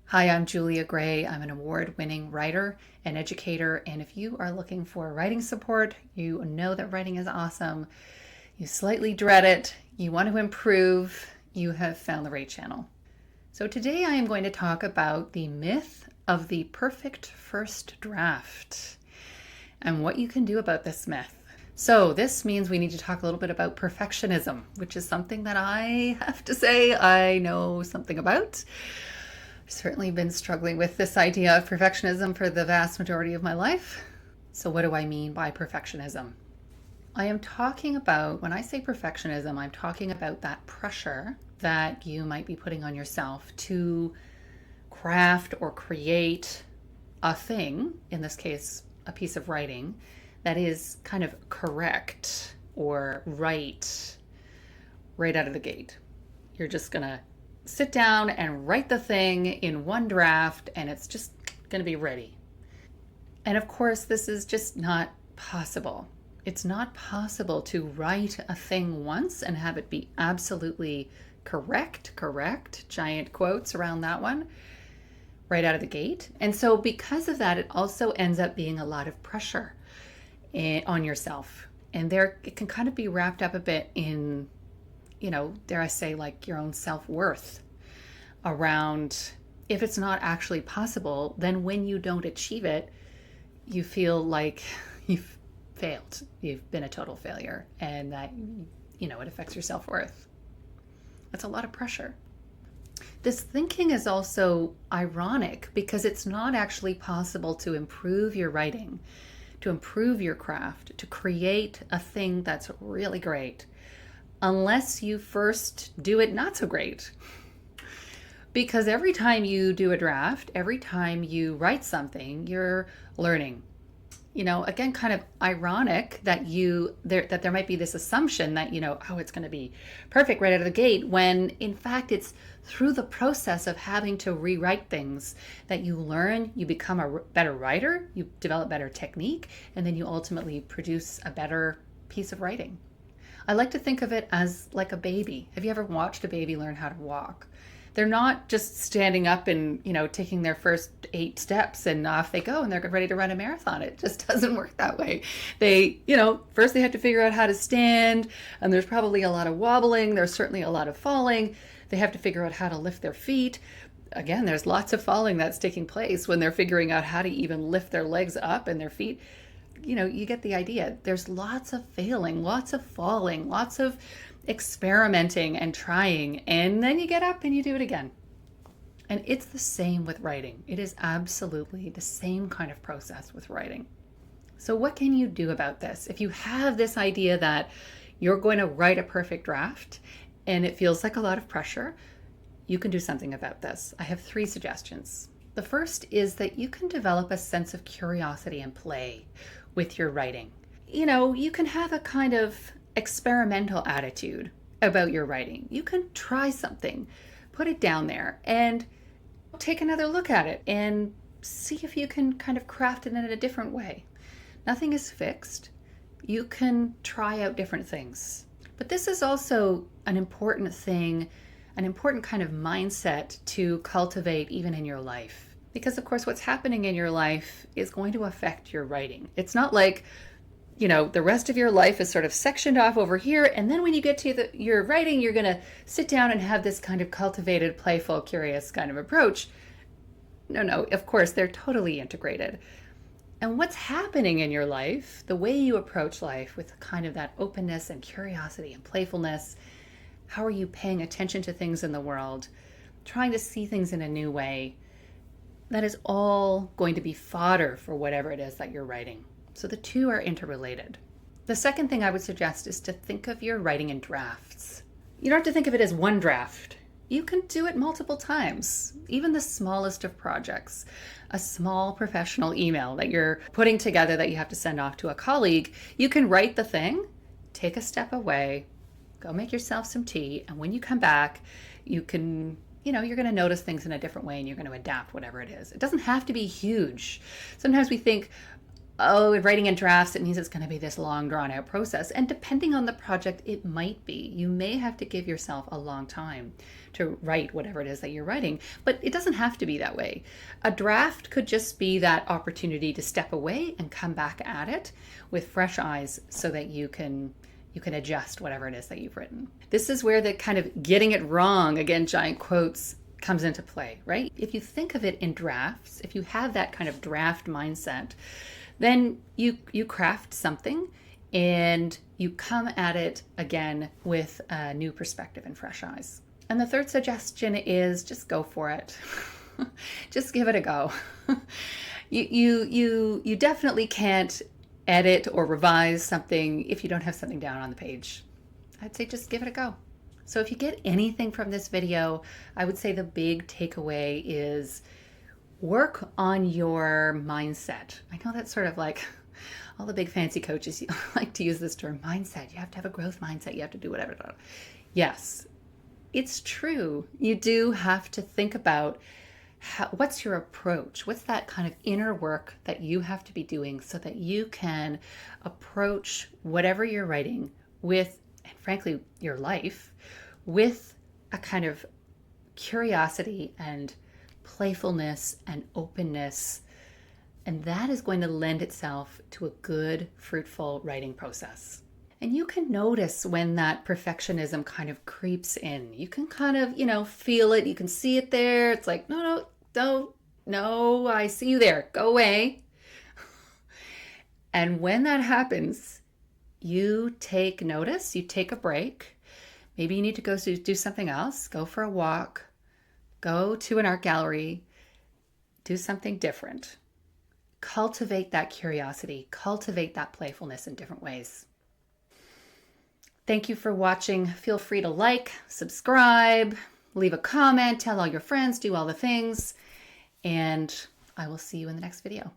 Hi, I'm Julia Gray. I'm an award-winning writer and educator, and if you are looking for writing support, you know that writing is awesome, you slightly dread it, you want to improve, you have found the right channel. So today I am going to talk about the myth of the perfect first draft and what you can do about this myth. So this means we need to talk a little bit about perfectionism, which is something that I have to say I know something about. Certainly been struggling with this idea of perfectionism for the vast majority of my life. So what do I mean by perfectionism? I am talking about, when I say perfectionism, I'm talking about that pressure that you might be putting on yourself to craft or create a thing, in this case, a piece of writing, that is kind of correct or right out of the gate. You're just going to sit down and write the thing in one draft and it's just going to be ready. And of course, this is just not possible. It's not possible to write a thing once and have it be absolutely correct, giant quotes around that one, right out of the gate. And so because of that, it also ends up being a lot of pressure on yourself. And there, it can kind of be wrapped up a bit in, dare I say, like your own self-worth around if it's not actually possible, then when you don't achieve it, you feel like you've failed. You've been a total failure and that, it affects your self-worth. That's a lot of pressure. This thinking is also ironic because it's not actually possible to improve your writing, to improve your craft, to create a thing that's really great, unless you first do it not so great. Because every time you do a draft, every time you write something, you're learning. Again, kind of ironic that there might be this assumption that, it's going to be perfect right out of the gate, when in fact it's through the process of having to rewrite things that you learn, you become a better writer, you develop better technique, and then you ultimately produce a better piece of writing. I like to think of it as like a baby. Have you ever watched a baby learn how to walk? They're not just standing up and, taking their first 8 steps and off they go and they're ready to run a marathon. It just doesn't work that way. They, first they have to figure out how to stand, and there's probably a lot of wobbling. There's certainly a lot of falling. They have to figure out how to lift their feet. Again, there's lots of falling that's taking place when they're figuring out how to even lift their legs up and their feet. You get the idea. There's lots of failing, lots of falling, lots of experimenting and trying, and then you get up and you do it again. And it's the same with writing. It is absolutely the same kind of process with writing. So what can you do about this? If you have this idea that you're going to write a perfect draft and it feels like a lot of pressure, you can do something about this. I have 3 suggestions. The first is that you can develop a sense of curiosity and play with your writing. You can have a kind of experimental attitude about your writing. You can try something, put it down there, and take another look at it and see if you can kind of craft it in a different way. Nothing is fixed. You can try out different things. But this is also an important thing, an important kind of mindset to cultivate even in your life. Because of course, what's happening in your life is going to affect your writing. It's not like, the rest of your life is sort of sectioned off over here, and then when you get to your writing, you're going to sit down and have this kind of cultivated, playful, curious kind of approach. No, of course, they're totally integrated. And what's happening in your life, the way you approach life with kind of that openness and curiosity and playfulness, how are you paying attention to things in the world, trying to see things in a new way, that is all going to be fodder for whatever it is that you're writing. So the 2 are interrelated. The second thing I would suggest is to think of your writing in drafts. You don't have to think of it as one draft. You can do it multiple times, even the smallest of projects. A small professional email that you're putting together that you have to send off to a colleague, you can write the thing, take a step away, go make yourself some tea, and when you come back, you can you're going to notice things in a different way and you're going to adapt whatever it is. It doesn't have to be huge. Sometimes we think, oh, writing in drafts, it means it's going to be this long, drawn out process. And depending on the project, it might be. You may have to give yourself a long time to write whatever it is that you're writing, but it doesn't have to be that way. A draft could just be that opportunity to step away and come back at it with fresh eyes so that you can adjust whatever it is that you've written. This is where the kind of getting it wrong, again, giant quotes, comes into play, right? If you think of it in drafts, if you have that kind of draft mindset, then you craft something and you come at it again with a new perspective and fresh eyes. And the third suggestion is just go for it. Just give it a go. You definitely can't edit or revise something if you don't have something down on the page. I'd say just give it a go. So if you get anything from this video, I would say the big takeaway is work on your mindset. I know that's sort of like all the big fancy coaches like to use this term, mindset. You have to have a growth mindset. You have to do whatever. Yes, it's true. You do have to think about what's your approach? What's that kind of inner work that you have to be doing so that you can approach whatever you're writing with, and frankly, your life, with a kind of curiosity and playfulness and openness. And that is going to lend itself to a good, fruitful writing process. And you can notice when that perfectionism kind of creeps in. You can kind of, feel it. You can see it there. It's like, no, I see you there. Go away. And when that happens, you take notice, you take a break. Maybe you need to go do something else, go for a walk, go to an art gallery, do something different. Cultivate that curiosity, cultivate that playfulness in different ways. Thank you for watching. Feel free to like, subscribe, leave a comment, tell all your friends, do all the things, and I will see you in the next video.